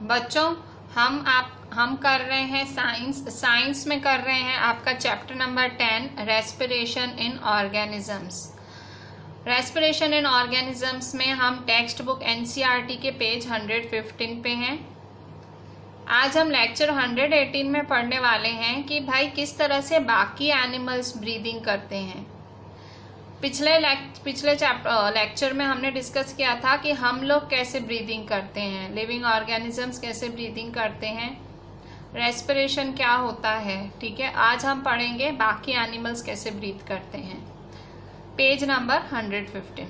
बच्चों हम कर रहे हैं साइंस में कर रहे हैं आपका chapter number 10 respiration in organisms. Respiration in organisms में हम टेक्स्ट बुक एनसीईआरटी के पेज 115 पे हैं। आज हम लेक्चर 118 में पढ़ने वाले हैं कि भाई किस तरह से बाकी एनिमल्स ब्रीदिंग करते हैं। पिछले लेक्चर में हमने डिस्कस किया था कि हम लोग कैसे ब्रीदिंग करते हैं, लिविंग ऑर्गेनिजम्स कैसे ब्रीदिंग करते हैं, रेस्पिरेशन क्या होता है। ठीक है, आज हम पढ़ेंगे बाकी एनिमल्स कैसे ब्रीथ करते हैं, पेज नंबर 115।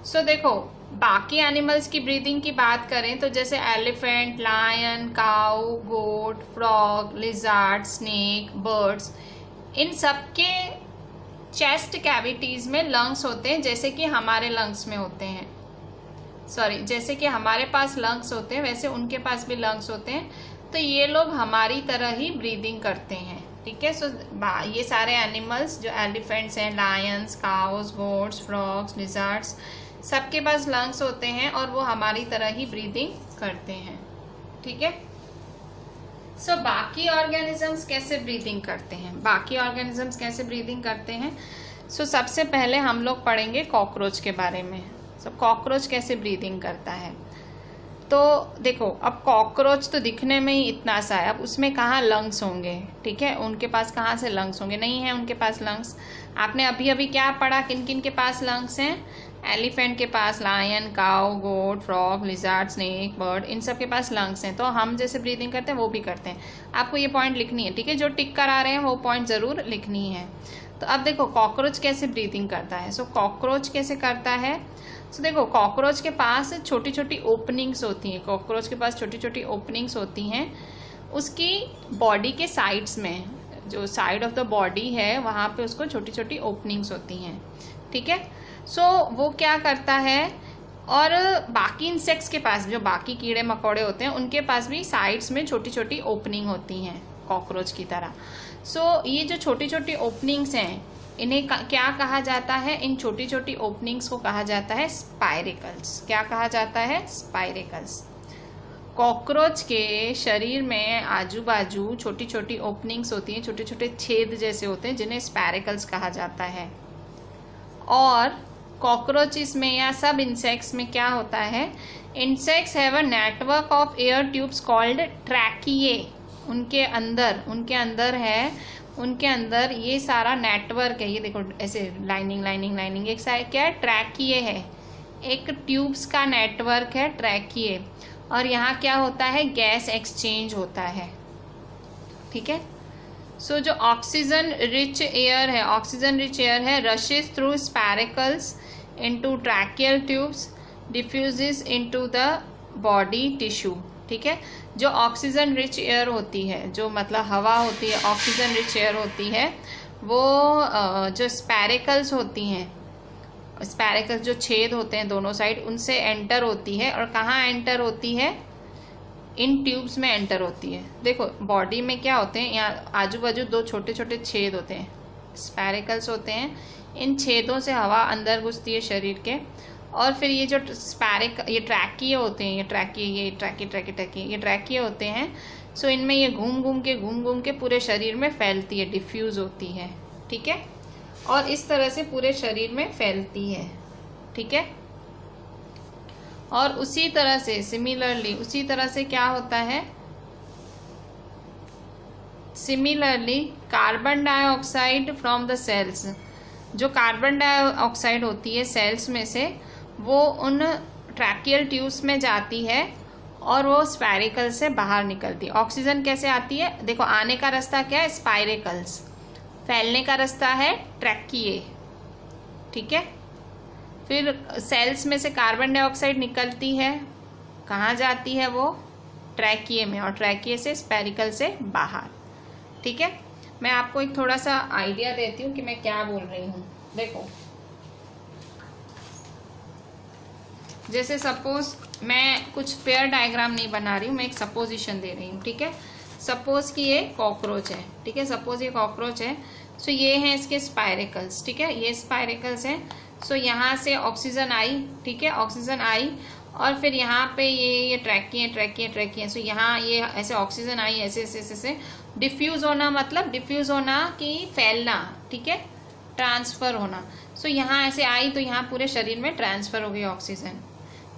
सो देखो, बाकी एनिमल्स की ब्रीदिंग की बात करें तो जैसे एलिफेंट, लायन, काऊ, गोट, फ्रॉग, लिजार्ड, स्नेक, बर्ड्स, इन सब के चेस्ट कैविटीज में लंग्स होते हैं, जैसे कि हमारे लंग्स में होते हैं। जैसे कि हमारे पास लंग्स होते हैं वैसे उनके पास भी लंग्स होते हैं। तो ये लोग हमारी तरह ही ब्रीदिंग करते हैं। ठीक है, सो ये सारे एनिमल्स जो एलिफेंट्स हैं, Lions, cows, goats, frogs, lizards, सबके पास लंग्स होते हैं और वो हमारी तरह ही ब्रीदिंग करते हैं। ठीक है, सो बाकी ऑर्गेनिजम्स कैसे ब्रीदिंग करते हैं, बाकी ऑर्गेनिजम्स कैसे ब्रीदिंग करते हैं। सो सबसे पहले हम लोग पढ़ेंगे कॉकरोच के बारे में। सो कॉकरोच कैसे ब्रीदिंग करता है। तो देखो, अब कॉकरोच तो दिखने में ही इतना सा है, अब उसमें कहाँ लंग्स होंगे। ठीक है, उनके पास कहाँ से लंग्स होंगे, नहीं है उनके पास लंग्स। आपने अभी अभी क्या पढ़ा, किन किन के पास लंग्स हैं। एलिफेंट के पास लायन, काऊ, गोट, फ्रॉग, लिजर्ड, स्नेक, बर्ड, इन सब के पास लंग्स हैं। तो हम जैसे ब्रीदिंग करते हैं वो भी करते हैं। आपको ये पॉइंट लिखनी है। ठीक है, जो टिक करा रहे हैं वो पॉइंट जरूर लिखनी है। तो अब देखो कॉकरोच कैसे ब्रीदिंग करता है। सो कॉकरोच कैसे करता है। सो देखो, कॉकरोच के पास छोटी छोटी ओपनिंग्स होती हैं। कॉकरोच के पास छोटी छोटी ओपनिंग्स होती हैं उसकी बॉडी के साइड्स में, जो साइड ऑफ द बॉडी है वहाँ पे उसको छोटी छोटी ओपनिंग्स होती हैं। ठीक है, सो वो क्या करता है, और बाकी इंसेक्ट्स के पास, जो बाकी कीड़े मकोड़े होते हैं उनके पास भी साइड्स में छोटी छोटी ओपनिंग होती हैं कॉकरोच की तरह। सो ये जो छोटी छोटी ओपनिंग्स हैं इन्हें क्या कहा जाता है, इन छोटी छोटी ओपनिंग्स को कहा जाता है स्पाइरेकल्स। क्या कहा जाता है, स्पाइरेकल्स। कॉकरोच के शरीर में आजू बाजू छोटी छोटी ओपनिंग्स होती हैं, छोटे छोटे छेद जैसे होते हैं जिन्हें स्पाइरेकल्स कहा जाता है। और कॉकरोचेस में या सब इंसेक्ट्स में क्या होता है, insects have a network of air tubes called tracheae. उनके अंदर ये सारा नेटवर्क है। ये देखो ऐसे लाइनिंग एक साइड क्या है, ट्रैकिए है, एक ट्यूब्स का नेटवर्क है ट्रैकिए। और यहाँ क्या होता है, गैस एक्सचेंज होता है। ठीक है, सो जो ऑक्सीजन रिच एयर है rashes through स्पैरिकल्स into tracheal tubes, diffuses into the body tissue. ठीक है, जो ऑक्सीजन रिच एयर होती है, जो मतलब हवा होती है, ऑक्सीजन रिच एयर होती है, वो जो स्पैरिकल्स होती हैं, स्पैरिकल्स जो छेद होते हैं दोनों साइड, उनसे एंटर होती है। और कहाँ एंटर होती है, इन ट्यूब्स में एंटर होती है। देखो बॉडी में क्या होते हैं, यहाँ आजू बाजू दो छोटे छोटे छेद होते हैं, स्पैरिकल्स होते हैं। इन छेदों से हवा अंदर घुसती है शरीर के, और फिर ये जो ये ट्रैकिए होते हैं, ये ट्रैकिए होते हैं। सो इनमें ये घूम घूम के पूरे शरीर में फैलती है, डिफ्यूज होती है। ठीक है, और इस तरह से पूरे शरीर में फैलती है। ठीक है, और उसी तरह से क्या होता है, similarly carbon dioxide from the cells, जो कार्बन डाइऑक्साइड होती है सेल्स में से, वो उन ट्रैकियल ट्यूब्स में जाती है और वो स्पाइरेकल से बाहर निकलती है। ऑक्सीजन कैसे आती है, देखो आने का रास्ता क्या है, स्पाइरेकल्स, फैलने का रास्ता है ट्रैकिए। ठीक है, फिर सेल्स में से कार्बन डाइऑक्साइड निकलती है, कहाँ जाती है वो, ट्रैकिए में, और ट्रैकिए से स्पेरिकल से बाहर। ठीक है, मैं आपको एक थोड़ा सा आइडिया देती हूँ कि मैं क्या बोल रही हूँ। देखो, जैसे सपोज मैं कुछ पेयर डायग्राम नहीं बना रही हूँ, मैं एक सपोजिशन दे रही हूँ। ठीक है, सपोज कि ये कॉकरोच है। ठीक है, सपोज ये कॉकरोच है। सो ये हैं इसके स्पाइरेकल्स। ठीक है, ये स्पाइरेकल्स हैं। सो यहाँ से ऑक्सीजन आई। ठीक है, ऑक्सीजन आई और फिर यहाँ पे ये ट्रैकिए। सो यहाँ ये ऐसे ऑक्सीजन आई, ऐसे डिफ्यूज होना, मतलब डिफ्यूज होना कि फैलना, ठीक है, ट्रांसफर होना। सो यहाँ ऐसे आई तो यहाँ पूरे शरीर में ट्रांसफर हो गई ऑक्सीजन।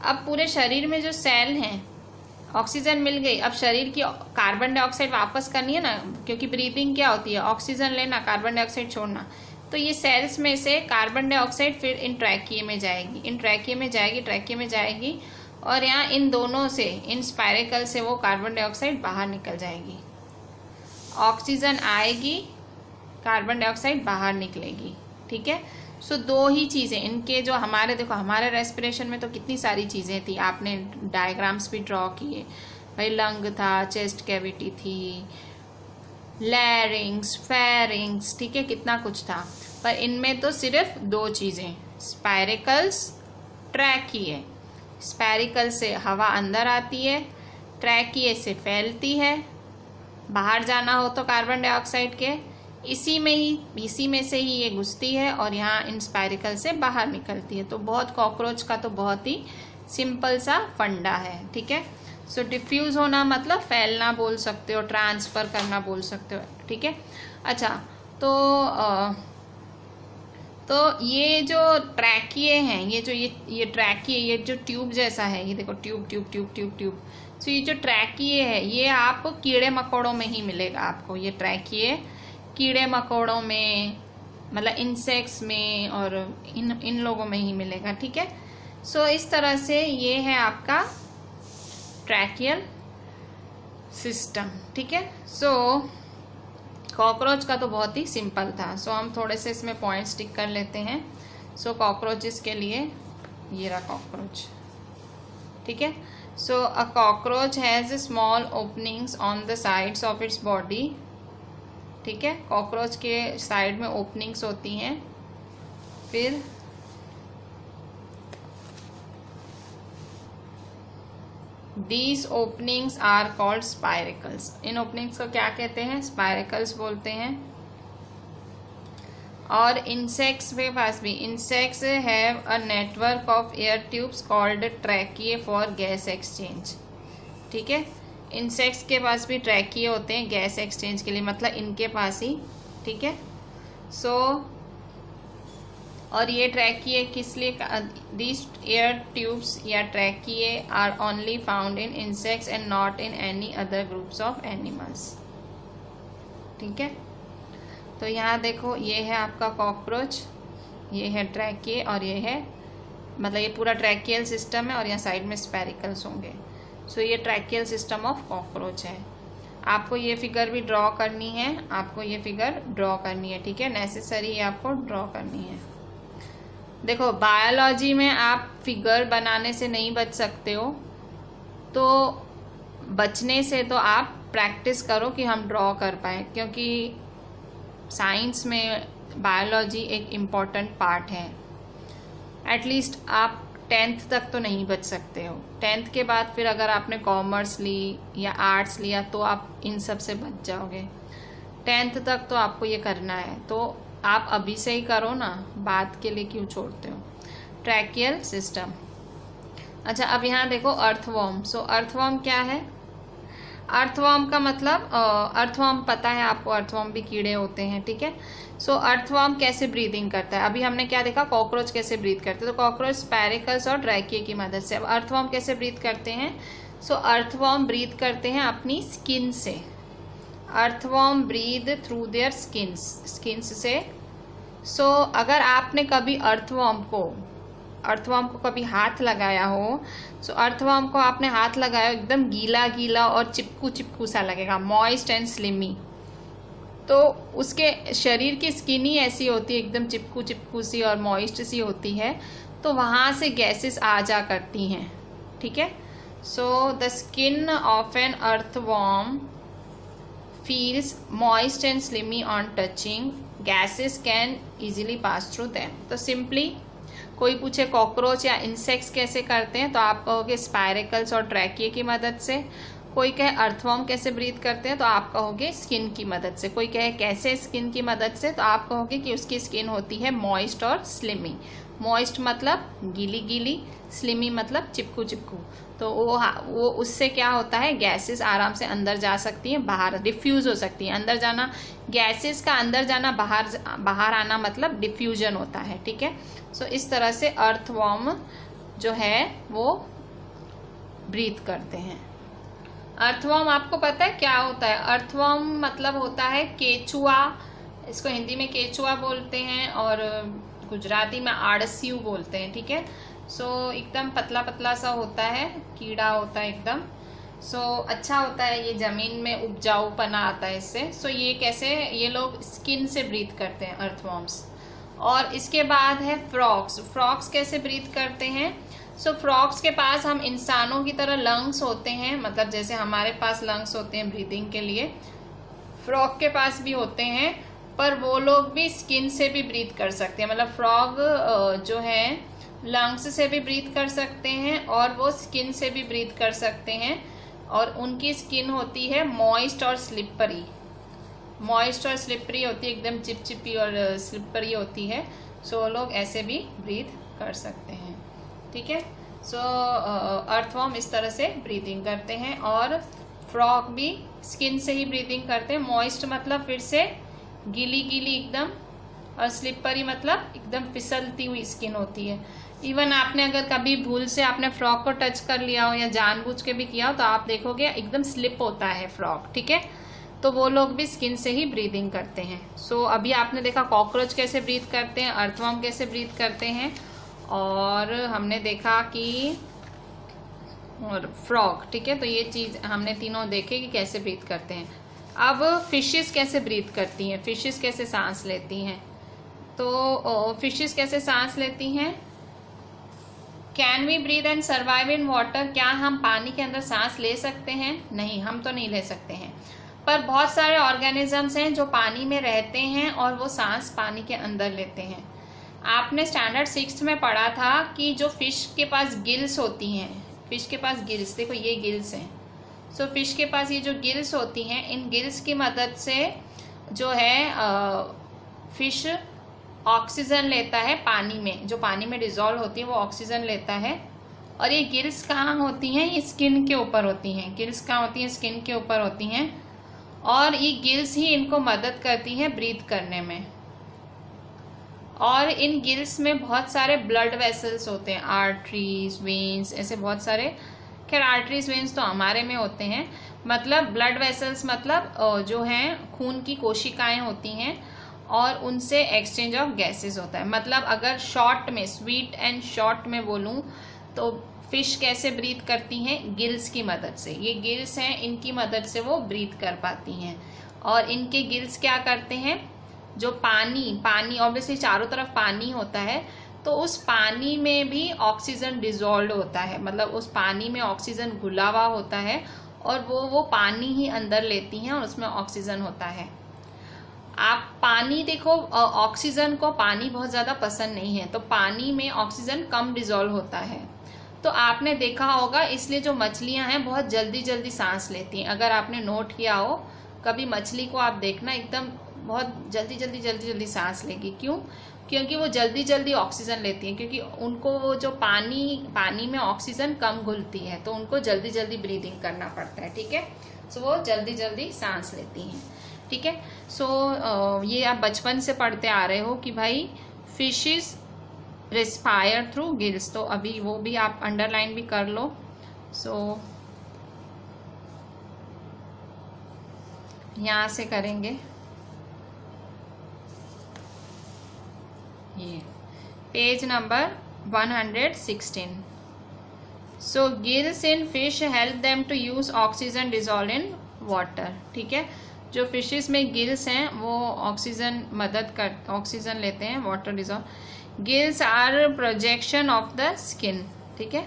अब पूरे शरीर में जो सेल हैं, ऑक्सीजन मिल गई, अब शरीर की कार्बन डाइऑक्साइड वापस करनी है ना, क्योंकि ब्रीदिंग क्या होती है, ऑक्सीजन लेना, कार्बन डाइऑक्साइड छोड़ना। तो ये सेल्स में से कार्बन डाइऑक्साइड फिर इन ट्रैकिए में जाएगी, और यहाँ इन दोनों से, इन स्पाइरेकल से वो कार्बन डाइऑक्साइड बाहर निकल जाएगी। ऑक्सीजन आएगी, कार्बन डाइऑक्साइड बाहर निकलेगी, ठीक है। सो दो ही चीज़ें इनके, जो हमारे देखो हमारे रेस्पिरेशन में तो कितनी सारी चीज़ें थी, आपने डायग्राम्स भी ड्रॉ किए भाई, लंग था, चेस्ट कैविटी थी, लैरिंग्स, फेरिंग्स, ठीक है, कितना कुछ था। पर इनमें तो सिर्फ दो चीज़ें, स्पाइरेकल्स, ट्रैकिए। स्पाइरेकल से हवा अंदर आती है, ट्रैकिए से फैलती है, बाहर जाना हो तो कार्बन डाइऑक्साइड के इसी में से ही ये घुसती है और यहाँ इन स्पाइरेकल से बाहर निकलती है। तो बहुत कॉकरोच का तो बहुत ही सिंपल सा फंडा है, ठीक है। सो डिफ्यूज होना मतलब फैलना बोल सकते हो, ट्रांसफर करना बोल सकते हो, ठीक है। अच्छा, तो ये जो ट्रैकिए हैं, ये ट्रैकिए, ये जो ट्यूब जैसा है, ये देखो ट्यूब। सो ये जो ट्रैकिए है ये आपको कीड़े मकोड़ों में ही मिलेगा। आपको ये ट्रैकिए कीड़े मकोड़ों में, मतलब इंसेक्ट्स में और इन लोगों में ही मिलेगा, ठीक है। सो इस तरह से ये है आपका ट्रैकियल सिस्टम, ठीक है। सो कॉकरोच का तो बहुत ही सिंपल था। सो हम थोड़े से इसमें पॉइंट्स टिक कर लेते हैं। सो कॉकरोचेस के लिए ये रहा कॉकरोच, ठीक है। So a cockroach has small openings on the sides of its body, ठीक है। कॉकरोच के साइड में ओपनिंग्स होती हैं। फिर These openings are called spiracles. In openings को क्या कहते हैं, स्पाइरेकल्स बोलते हैं। और इंसेक्ट्स के पास भी, insects have a network of air tubes called tracheae for gas exchange, ठीक है। इंसेक्ट्स के पास भी ट्रैकिए होते हैं गैस एक्सचेंज के लिए, मतलब इनके पास ही, ठीक है। सो और ये ट्रैकिए किस लिए, दीज एयर ट्यूब्स या tracheae are only found in insects and not in any other groups of animals, ठीक है। तो यहाँ देखो ये है आपका कॉकरोच, ये है ट्रैकिए और ये है, मतलब ये पूरा ट्रैकियल सिस्टम है और यहाँ साइड में स्पेरिकल्स होंगे। सो ये ट्रैकियल सिस्टम ऑफ कॉकरोच है। आपको ये फिगर भी ड्रॉ करनी है, ठीक है, नेसेसरी आपको ड्रॉ करनी है। देखो बायोलॉजी में आप फिगर बनाने से नहीं बच सकते हो, तो बचने से तो आप प्रैक्टिस करो कि हम ड्रॉ कर पाए, क्योंकि साइंस में बायोलॉजी एक इम्पॉर्टेंट पार्ट है। एटलीस्ट आप 10th तक तो नहीं बच सकते हो। 10th के बाद फिर अगर आपने कॉमर्स ली या आर्ट्स लिया तो आप इन सब से बच जाओगे। 10th तक तो आपको ये करना है, तो आप अभी से ही करो ना, बाद के लिए क्यों छोड़ते हो। Tracheal system. अच्छा, अब यहाँ देखो अर्थवॉर्म। सो अर्थवॉर्म क्या है, अर्थवॉर्म का मतलब, अर्थवॉर्म पता है आपको, अर्थवॉर्म भी कीड़े होते हैं, ठीक है। सो अर्थवॉर्म कैसे ब्रीदिंग करता है, अभी हमने क्या देखा, कॉकरोच कैसे ब्रीथ करते हैं, तो कॉकरोच स्पाइरेकल्स और ट्रैकिए की मदद से। अब अर्थवॉर्म कैसे ब्रीथ करते हैं, सो अर्थवॉर्म ब्रीथ करते हैं अपनी स्किन से। Earthworm breathe through their skins से। सो अगर आपने कभी अर्थवॉर्म को कभी हाथ लगाया हो, सो अर्थवॉर्म को आपने हाथ लगाया, एकदम गीला गीला और चिपकू सा लगेगा, मॉइस्ट एंड स्लिमी। तो उसके शरीर की स्किन ही ऐसी होती है, एकदम चिपकू सी और मॉइस्ट सी होती है, तो वहाँ से गैसेस आ जा करती हैं, ठीक है। So the skin of an earthworm feels moist and slimy on touching. Gases can easily pass through them. तो सिंपली कोई पूछे कॉकरोच या इंसेक्ट्स कैसे करते हैं, तो आप कहोगे स्पाइरेकल्स और ट्रैकिए की मदद से। कोई कहे अर्थवर्म कैसे ब्रीथ करते हैं तो आप कहोगे स्किन की मदद से। कोई कहे कैसे स्किन की मदद से तो आप कहोगे कि उसकी स्किन होती है मॉइस्ट और स्लिमी। मॉइस्ट मतलब गीली गीली, स्लिमी मतलब चिपकू चिपकू। तो वो उससे क्या होता है, गैसेस आराम से अंदर जा सकती हैं, बाहर डिफ्यूज हो सकती हैं। अंदर जाना, गैसेस का अंदर जाना, बाहर आना मतलब डिफ्यूजन होता है। ठीक है, सो इस तरह से अर्थवर्म जो है वो ब्रीथ करते हैं। अर्थवर्म आपको पता है क्या होता है? अर्थवर्म मतलब होता है केचुआ, इसको हिंदी में केचुआ बोलते हैं और गुजराती में आड़सियू बोलते हैं। ठीक है, सो एकदम पतला पतला सा होता है, कीड़ा होता है एकदम। सो अच्छा होता है, ये जमीन में उपजाऊपना आता है इससे। सो ये कैसे, ये लोग स्किन से ब्रीथ करते हैं अर्थवर्म्स। और इसके बाद है फ्रॉग्स। फ्रॉग्स कैसे ब्रीथ करते हैं? सो फ्रॉग्स के पास हम इंसानों की तरह लंग्स होते हैं, मतलब जैसे हमारे पास लंग्स होते हैं ब्रीदिंग के लिए, फ्रॉग के पास भी होते हैं, पर वो लोग भी स्किन से भी ब्रीथ कर सकते हैं। मतलब फ्रॉग जो है लंग्स से भी ब्रीथ कर सकते हैं और वो स्किन से भी ब्रीथ कर सकते हैं। और उनकी स्किन होती है मॉइस्ट और स्लिपरी। मॉइस्ट और स्लिपरी होती है, एकदम चिपचिपी और स्लिपरी होती है। सो लोग ऐसे भी ब्रीथ कर सकते हैं। ठीक है, सो अर्थवर्म इस तरह से ब्रीदिंग करते हैं और फ्रॉग भी स्किन से ही ब्रीदिंग करते हैं। मॉइस्ट मतलब फिर से गीली गीली एकदम, और स्लिपरी मतलब एकदम फिसलती हुई स्किन होती है। इवन आपने अगर कभी भूल से आपने फ्रॉग को टच कर लिया हो या जानबूझ के भी किया हो तो आप देखोगे एकदम स्लिप होता है फ्रॉग। ठीक है, तो वो लोग भी स्किन से ही ब्रीदिंग करते हैं। सो अभी आपने देखा कॉकरोच कैसे ब्रीथ करते हैं, अर्थवर्म कैसे ब्रीथ करते हैं, और हमने देखा कि और फ्रॉग। ठीक है, तो ये चीज हमने तीनों देखे कि कैसे ब्रीथ करते हैं। अब फिशेस कैसे ब्रीथ करती हैं, फिशेस कैसे सांस लेती हैं। तो फिशेस कैसे सांस लेती हैं? Can we breathe and survive in water? क्या हम पानी के अंदर सांस ले सकते हैं? नहीं, हम तो नहीं ले सकते हैं। पर बहुत सारे ऑर्गेनिजम्स हैं जो पानी में रहते हैं और वो सांस पानी के अंदर लेते हैं। आपने स्टैंडर्ड 6 में पढ़ा था कि जो फिश के पास गिल्स होती हैं, फिश के पास गिल्स, देखो ये गिल्स हैं। सो फिश के पास ये जो गिल्स होती हैं, इन गिल्स की मदद से जो है फिश ऑक्सीजन लेता है पानी में, जो पानी में डिजॉल्व होती है वो ऑक्सीजन लेता है। और ये गिल्स कहाँ होती हैं? ये स्किन के ऊपर होती हैं। गिल्स कहाँ होती हैं? स्किन के ऊपर होती हैं, और ये गिल्स ही इनको मदद करती हैं ब्रीथ करने में। और इन गिल्स में बहुत सारे ब्लड वेसल्स होते हैं, आर्टरीज, वेन्स, ऐसे बहुत सारे। खैर आर्टरीज वेन्स तो हमारे में होते हैं, मतलब ब्लड वेसल्स मतलब जो हैं खून की कोशिकाएं होती हैं और उनसे एक्सचेंज ऑफ गैसेस होता है। मतलब अगर शॉर्ट में, स्वीट एंड शॉर्ट में बोलूं तो फिश कैसे ब्रीथ करती हैं? गिल्स की मदद से। ये गिल्स हैं, इनकी मदद से वो ब्रीथ कर पाती हैं। और इनके गिल्स क्या करते हैं? जो पानी ऑब्वियसली चारों तरफ पानी होता है, तो उस पानी में भी ऑक्सीजन डिजॉल्व होता है, मतलब उस पानी में ऑक्सीजन घुला हुआ होता है और वो पानी ही अंदर लेती हैं और उसमें ऑक्सीजन होता है। आप पानी देखो, ऑक्सीजन को पानी बहुत ज़्यादा पसंद नहीं है, तो पानी में ऑक्सीजन कम डिजॉल्व होता है। तो आपने देखा होगा, इसलिए जो मछलियां हैं बहुत जल्दी जल्दी सांस लेती हैं। अगर आपने नोट किया हो कभी मछली को आप देखना, एकदम बहुत जल्दी जल्दी सांस लेगी। क्यों? क्योंकि वो जल्दी जल्दी ऑक्सीजन लेती हैं, क्योंकि उनको वो जो पानी में ऑक्सीजन कम घुलती है, तो उनको जल्दी जल्दी ब्रीदिंग करना पड़ता है। ठीक है, सो वो जल्दी जल्दी सांस लेती हैं। ठीक है, सो ये आप बचपन से पढ़ते आ रहे हो कि भाई फिशेस रेस्पायर थ्रू गिल्स, तो अभी वो भी आप अंडरलाइन भी कर लो। सो यहाँ से करेंगे ये page number 116। So gills in fish help them to use oxygen dissolve in water. ठीक है, जो फिशेस में गिल्स हैं वो ऑक्सीजन लेते हैं, water dissolve. Gills are projection of the skin. ठीक है,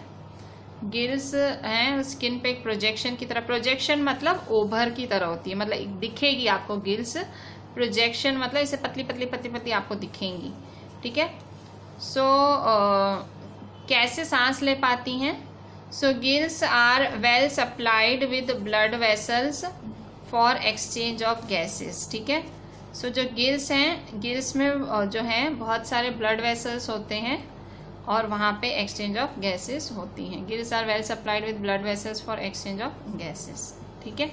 गिल्स हैं स्किन पे एक प्रोजेक्शन की तरह। प्रोजेक्शन मतलब ओभर की तरह होती है, मतलब दिखेगी आपको गिल्स। प्रोजेक्शन मतलब इसे पतली पतली पतली पतली आपको दिखेंगी। ठीक है, सो कैसे सांस ले पाती हैं? So gills are well supplied with blood vessels for exchange of gases, ठीक है। सो जो गिल्स हैं, गिल्स में जो हैं बहुत सारे ब्लड वेसल्स होते हैं और वहाँ पे एक्सचेंज ऑफ गैसेस होती हैं। Gills are well supplied with blood vessels for exchange of gases, ठीक है।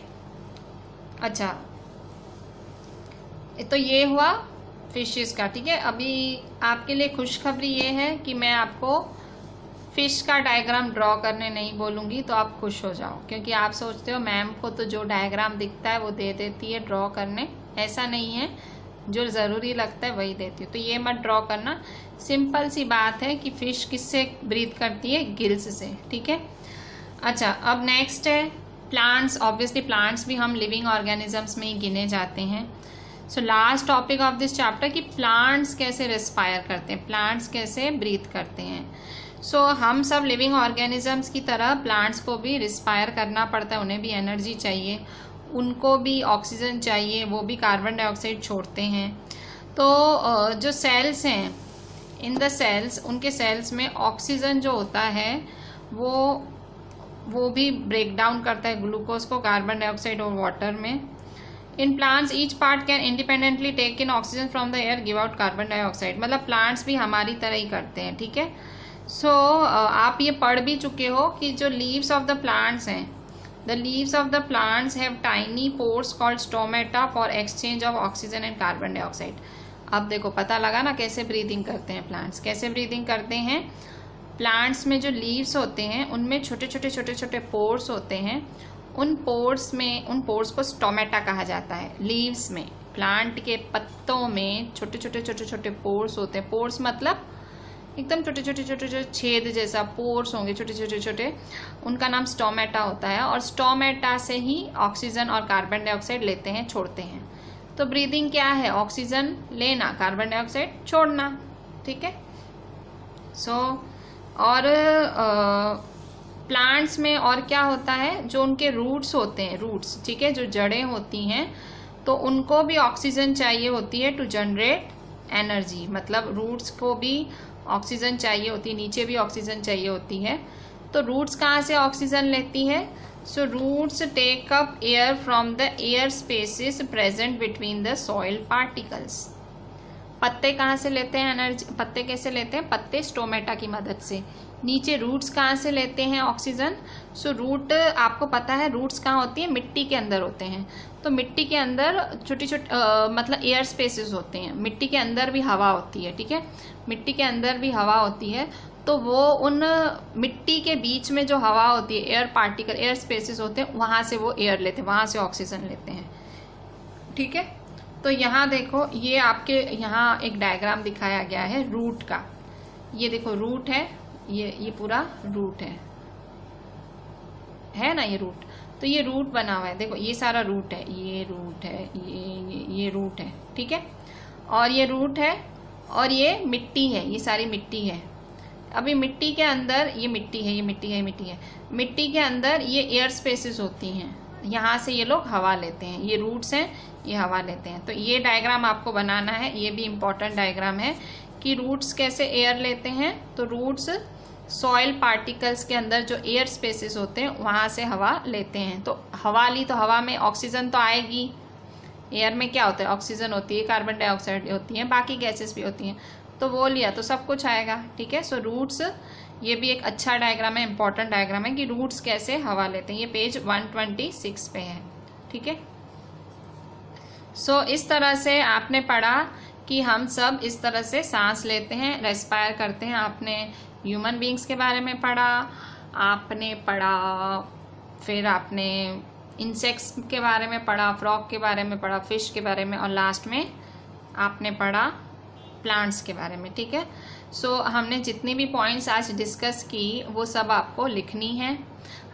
अच्छा, तो ये हुआ फिशेस का, ठीक है। अभी आपके लिए खुशखबरी ये है कि मैं आपको फिश का डायग्राम ड्रॉ करने नहीं बोलूँगी, तो आप खुश हो जाओ, क्योंकि आप सोचते हो मैम को तो जो डायग्राम दिखता है वो दे देती है ड्रॉ करने। ऐसा नहीं है, जो ज़रूरी लगता है वही देती हूँ। तो ये मत ड्रॉ करना, सिंपल सी बात है कि फ़िश किससे ब्रीथ करती है, गिल्स से, ठीक है। अच्छा, अब नेक्स्ट है प्लांट्स। ऑब्वियसली प्लांट्स भी हम लिविंग ऑर्गेनिजम्स में ही गिने जाते हैं। So last topic of this chapter कि प्लांट्स कैसे रेस्पायर करते हैं, प्लांट्स कैसे ब्रीथ करते हैं। सो हम सब लिविंग ऑर्गेनिजम्स की तरह प्लांट्स को भी रिस्पायर करना पड़ता है, उन्हें भी एनर्जी चाहिए, उनको भी ऑक्सीजन चाहिए, वो भी कार्बन डाइऑक्साइड छोड़ते हैं। तो जो सेल्स हैं, इन द सेल्स, उनके सेल्स में ऑक्सीजन जो होता है वो भी ब्रेक डाउन करता है ग्लूकोज को कार्बन डाइऑक्साइड और वाटर में। In plants each part can independently take in oxygen from the air, give out carbon dioxide. मतलब प्लांट्स भी हमारी तरह ही करते हैं, ठीक है। सो आप ये पढ़ भी चुके हो कि जो लीव्स ऑफ द प्लांट्स हैं, the leaves of the plants have tiny pores called stomata for exchange of oxygen and carbon dioxide. अब देखो पता लगा ना कैसे ब्रीदिंग करते हैं प्लांट्स, कैसे ब्रीदिंग करते हैं। प्लांट्स में जो लीव्स होते हैं उनमें छोटे छोटे पोर्स होते हैं। उन पोर्स को स्टोमेटा कहा जाता है। लीव्स में, प्लांट के पत्तों में छोटे छोटे पोर्स होते हैं। पोर्स मतलब एकदम छोटे छोटे छेद जैसा पोर्स होंगे, छोटे, उनका नाम स्टोमेटा होता है। और स्टोमेटा से ही ऑक्सीजन और कार्बन डाइऑक्साइड लेते हैं, छोड़ते हैं। तो ब्रीदिंग क्या है, ऑक्सीजन लेना, कार्बन डाइऑक्साइड छोड़ना, ठीक है। सो और प्लांट्स में और क्या होता है, जो उनके रूट्स होते हैं, रूट्स, ठीक है, जो जड़ें होती हैं, तो उनको भी ऑक्सीजन चाहिए होती है टू जनरेट एनर्जी। मतलब रूट्स को भी ऑक्सीजन चाहिए होती है, नीचे भी ऑक्सीजन चाहिए होती है। तो रूट्स कहाँ से ऑक्सीजन लेती है? So roots take up air from the air spaces present between the soil particles. पत्ते कहाँ से लेते हैं एनर्जी? पत्ते कैसे लेते हैं? पत्ते स्टोमेटा की मदद से। नीचे रूट्स कहाँ से लेते हैं ऑक्सीजन? सो रूट, आपको पता है रूट्स कहाँ होती है? मिट्टी के अंदर होते हैं। तो मिट्टी के अंदर छोटी मतलब एयर स्पेसेस होते हैं। मिट्टी के अंदर भी हवा होती है, ठीक है, मिट्टी के अंदर भी हवा होती है। तो वो उन मिट्टी के बीच में जो हवा होती है, एयर पार्टिकल, एयर स्पेसेस होते हैं, वहाँ से वो एयर लेते हैं, वहाँ से ऑक्सीजन लेते हैं, ठीक है। तो यहाँ देखो, ये आपके यहाँ एक डायग्राम दिखाया गया है रूट का। ये देखो रूट है, ये पूरा रूट है ना, ये रूट। तो ये रूट बना हुआ है, देखो ये सारा रूट है, ये रूट है, ये रूट है, ठीक है। और ये रूट है और ये मिट्टी है, ये सारी मिट्टी है। अभी मिट्टी के अंदर ये मिट्टी है, ये मिट्टी है, ये मिट्टी है। मिट्टी के अंदर ये एयर स्पेसेस होती हैं, यहाँ से ये लोग हवा लेते हैं। ये रूट्स हैं, ये हवा लेते हैं। तो ये डायग्राम आपको बनाना है, ये भी इम्पोर्टेंट डायग्राम है कि रूट्स कैसे एयर लेते हैं। तो रूट्स सॉइल पार्टिकल्स के अंदर जो एयर स्पेसेस होते हैं वहाँ से हवा लेते हैं। तो हवा ली तो हवा में ऑक्सीजन तो आएगी। एयर में क्या होता है? ऑक्सीजन होती है, कार्बन डाइऑक्साइड होती है, बाकी गैसेस भी होती हैं। तो वो लिया तो सब कुछ आएगा, ठीक है। सो रूट्स, ये भी एक अच्छा डायग्राम है, इंपॉर्टेंट डायग्राम है कि रूट्स कैसे हवा लेते हैं। ये पेज 126 पे है, ठीक है। सो इस तरह से आपने पढ़ा कि हम सब इस तरह से सांस लेते हैं, रेस्पायर करते हैं। आपने ह्यूमन बींग्स के बारे में पढ़ा, आपने पढ़ा, फिर आपने इंसेक्ट्स के बारे में पढ़ा, फ्रॉग के बारे में पढ़ा, फिश के बारे में, और लास्ट में आपने पढ़ा प्लांट्स के बारे में, ठीक है। सो हमने जितनी भी पॉइंट्स आज डिस्कस की वो सब आपको लिखनी है।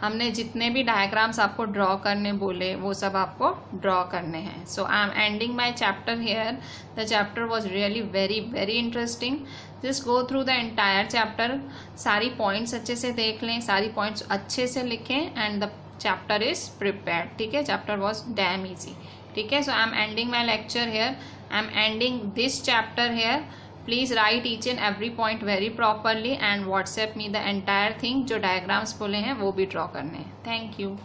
हमने जितने भी डायग्राम्स आपको ड्रॉ करने बोले वो सब आपको ड्रॉ करने हैं। So I am ending my chapter here. The chapter was really very very interesting. Just go through the entire chapter, सारी पॉइंट्स अच्छे से देख लें, सारी पॉइंट्स अच्छे से लिखें, and the chapter is prepared, ठीक है। चैप्टर वॉज डैम ईजी, ठीक है। So I am ending my lecture here, I am ending this chapter here. Please write each and every point very properly and WhatsApp me the entire thing. जो diagrams बोले हैं वो भी draw करने हैं। Thank you.